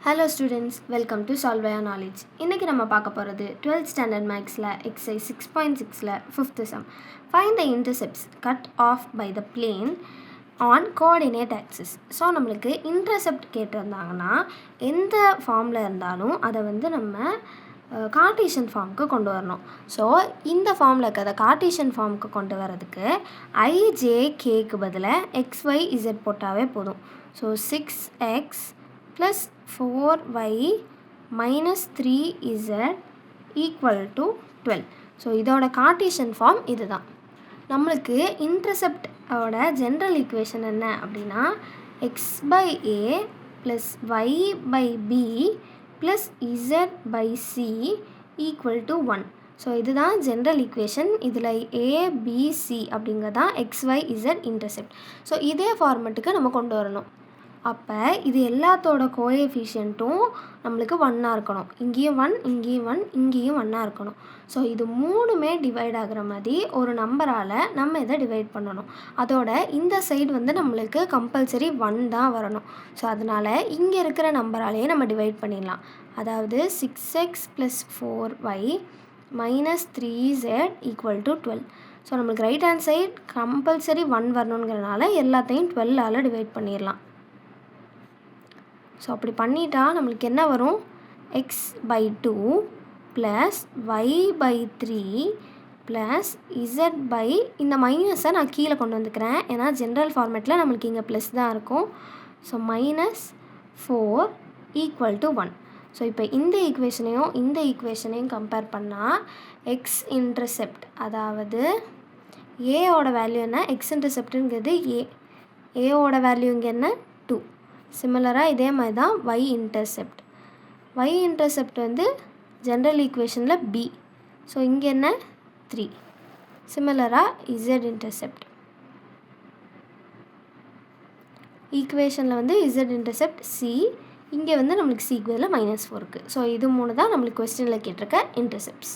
Hello students, welcome to Solve Your Knowledge. இன்னைக்கு நம்ம பார்க்க போகிறது 12th standard mathsல exercise 6.6ல 5th sum. Find the intercepts cut off by the plane on coordinate axis. So நம்மளுக்கு intercept கேட்டிருந்தாங்கன்னா எந்த ஃபார்மில் இருந்தாலும் அதை நம்ம கார்ட்டீசியன் ஃபார்முக்கு கொண்டு வரணும். ஸோ இந்த ஃபார்மில் இருக்கிறத கார்ட்டீசியன் ஃபார்முக்கு கொண்டு வரதுக்கு ஐஜேகேக்கு பதிலாக XYZ போட்டாவே போதும். So 6x plus 4y minus 3z equal to 12. So இதோட கார்ட்டீசியன் ஃபார்ம் இதுதான். நம்மளுக்கு இன்டர்செப்ட் ஓட ஜென்ரல் ஈக்குவேஷன் என்ன அப்படின்னா x by a plus y by b plus z by c equal to 1. So இதுதான் ஜென்ரல் ஈக்குவேஷன். இதில் ABC அப்படிங்கிறதான் XYZ intercept. So இதே ஃபார்மெட்டுக்கு நம்ம கொண்டு வரணும். அப்போ இது எல்லாத்தோட கோஎஃபிஷியன்ட்டும் நம்மளுக்கு 1ஆக இருக்கணும். இங்கேயும் 1, இங்கேயும் 1, இங்கேயும் 1ஆக இருக்கணும். ஸோ இது மூணுமே டிவைட் ஆகிற மாதிரி ஒரு நம்பரால் நம்ம இதை டிவைட் பண்ணணும். அதோட இந்த சைடு நம்மளுக்கு கம்பல்சரி 1 தான் வரணும். ஸோ அதனால் இங்கே இருக்கிற நம்பராலேயே நம்ம டிவைட் பண்ணிடலாம். அதாவது 6x + 4y minus 3z equal to 12. So நம்மளுக்கு ரைட் ஹேண்ட் சைடு கம்பல்சரி 1 வரணுங்கிறனால எல்லாத்தையும் 12ஆல் டிவைட் பண்ணிடலாம். ஸோ அப்படி பண்ணிட்டா நம்மளுக்கு என்ன வரும்? x by 2 plus y by 3 plus z by இந்த மைனஸை நான் கீழே கொண்டு வந்துக்கிறேன். ஏன்னா ஜென்ரல் ஃபார்மேட்டில் நம்மளுக்கு இங்கே ப்ளஸ் தான் இருக்கும். So -4 equal to 1. ஸோ இப்போ இந்த ஈக்குவேஷனையும் கம்பேர் பண்ணால் எக்ஸ் இன்டர்செப்ட் அதாவது ஏவோட வேல்யூ என்ன? எக்ஸ் இன்டர்செப்ட்டுங்கிறது ஏவோட வேல்யூ இங்கே என்ன? 2. சிமிலராக இதே மாதிரி தான் y இன்டர்செப்ட் ஜென்ரல் ஈக்குவேஷனில் b. ஸோ இங்கே என்ன? 3. சிமிலராக z இன்டர்செப்ட் ஈக்குவேஷனில் z இன்டர்செப்ட் c. இங்கே நம்மளுக்கு c பதில் -4 இருக்குது. ஸோ இது 3 தான் நம்மளுக்கு கொஸ்டினில் கேட்டிருக்க இன்டர்செப்ட்ஸ்.